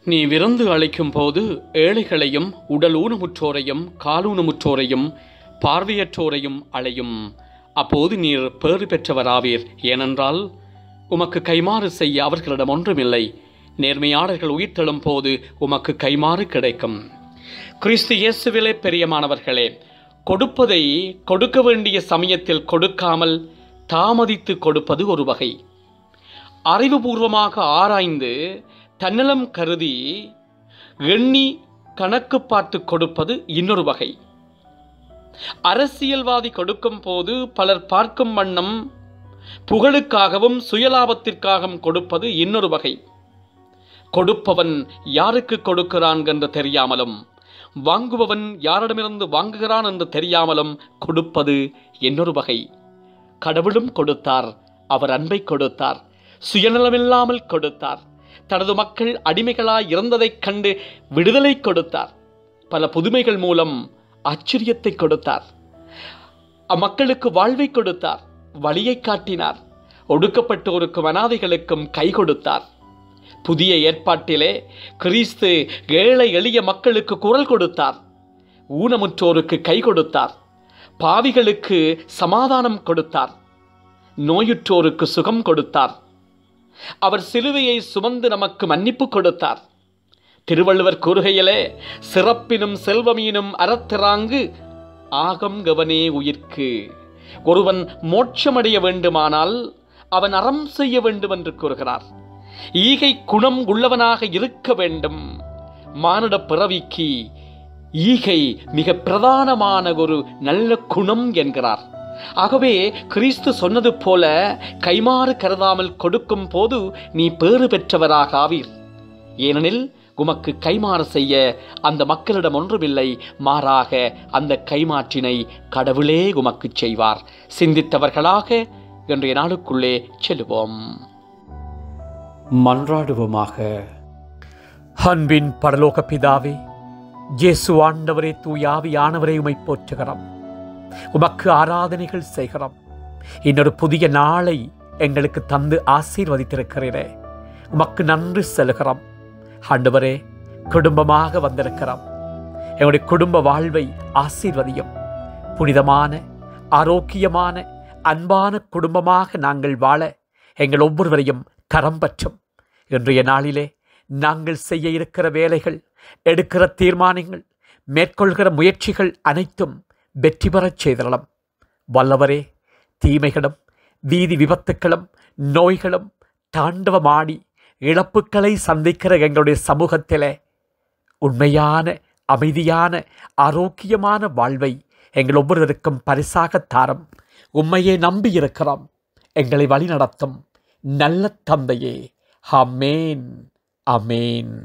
நீ விருந்து அளிக்கும் போது ஏழைகளையும் உடல் ஊனமுற்றோரையும் காலூனமுற்றோரையும் பார்வையற்றோரையும் அழையும். அப்போது நீர் பேறு பெற்றவராவீர். ஏனென்றால் உமக்கு கைமாறு செய்ய அவர்களிடம் ஒன்றுமில்லை. நேர்மையாளர்கள் உயிர்த்தெழும் போது உமக்கு கைமாறு கிடைக்கும். கிறிஸ்து இயேசுவிலே பிரியமானவர்களே, கொடுப்பதை கொடுக்க வேண்டிய சமயத்தில் கொடுக்காமல் தாமதித்து கொடுப்பது ஒரு வகை. அறிவுபூர்வமாக ஆராய்ந்து தன்னலம் கருதி எண்ணி கணக்கு பார்த்து கொடுப்பது இன்னொரு வகை. அரசியல்வாதி கொடுக்கும் போது பலர் பார்க்கும் வண்ணம் புகழுக்காகவும் சுயலாபத்திற்காகவும் கொடுப்பது இன்னொரு வகை. கொடுப்பவன் யாருக்கு கொடுக்கிறான் என்று தெரியாமலும் வாங்குபவன் யாரிடமிருந்து வாங்குகிறான் என்று தெரியாமலும் கொடுப்பது இன்னொரு வகை. கடவுளும் கொடுத்தார். அவர் அன்பை கொடுத்தார். சுயநலமில்லாமல் கொடுத்தார். தனது மக்கள் அடிமைகளாய் இருந்ததைக் கண்டு விடுதலை கொடுத்தார். பல புதுமைகள் மூலம் ஆச்சரியத்தை கொடுத்தார். அம்மக்களுக்கு வாழ்வை கொடுத்தார். வழியை காட்டினார். ஒடுக்கப்பட்டோருக்கும் அனாதைகளுக்கும் கை கொடுத்தார். புதிய ஏற்பாட்டிலே கிறிஸ்து ஏழை எளிய மக்களுக்கு குரல் கொடுத்தார். ஊனமுற்றோருக்கு கை கொடுத்தார். பாவிகளுக்கு சமாதானம் கொடுத்தார். நோயுற்றோருக்கு சுகம் கொடுத்தார். அவர் சிலுவையை சுமந்து நமக்கு மன்னிப்பு கொடுத்தார். திருவள்ளுவர் கூறுகையிலே, சிறப்பினும் செல்வமீனும் அறத்திறாங்கு ஆகம் கவனே உயிர்க்கு. ஒருவன் மோட்சமடைய வேண்டுமானால் அவன் அறம் செய்ய வேண்டும் என்று கூறுகிறார். ஈகை குணம் உள்ளவனாக இருக்க வேண்டும். மானுட பிறவிக்கு ஈகை மிக பிரதானமான ஒரு நல்ல குணம் என்கிறார். ஆகவே கிறிஸ்து சொன்னது போல கைமாறு கருதாமல் கொடுக்கும் போது நீ பேறு பெற்றவராக ஆவீர். ஏனெனில் உமக்கு கைமாறு செய்ய அந்த மக்களிடம் ஒன்றுமில்லை. மாறாக அந்த கைமாற்றினை கடவுளே உமக்கு செய்வார். சிந்தித்தவர்களாக இன்றைய நாளுக்குள்ளே செல்லுவோம். மன்றாடுவோமாக. அன்பின் பரலோக பிதாவே, இயேசு ஆண்டவரே, தூயாவியானவரே, உம்மை போற்றுகிறோம். உமக்கு ஆராதனைகள் செய்கிறோம். இன்னொரு புதிய நாளை எங்களுக்கு தந்து ஆசீர்வதித்திருக்கிறீரே, உமக்கு நன்றி செலுகிறோம். ஆண்டவரே, குடும்பமாக வந்திருக்கிறோம். எங்களுடைய குடும்ப வாழ்வை ஆசீர்வதியும். புனிதமான ஆரோக்கியமான அன்பான குடும்பமாக நாங்கள் வாழ எங்கள் ஒவ்வொருவரையும் கரம் பற்றும். இன்றைய நாளிலே நாங்கள் செய்ய இருக்கிற வேலைகள், எடுக்கிற தீர்மானங்கள், மேற்கொள்கிற முயற்சிகள் அனைத்தும் வெற்றி பெறச் செய்தரலாம். வல்லவரே, தீமைகளும் வீதி விபத்துக்களும் நோய்களும் தாண்டவமாடி இழப்புக்களை சந்திக்கிற எங்களுடைய சமூகத்திலே உண்மையான அமைதியான ஆரோக்கியமான வாழ்வை எங்கள் ஒவ்வொருவருக்கும் பரிசாக தாரும். உம்மையே நம்பியிருக்கிறோம். எங்களை வழி நடத்தும் நல்ல தந்தையே. ஆமென், ஆமென்.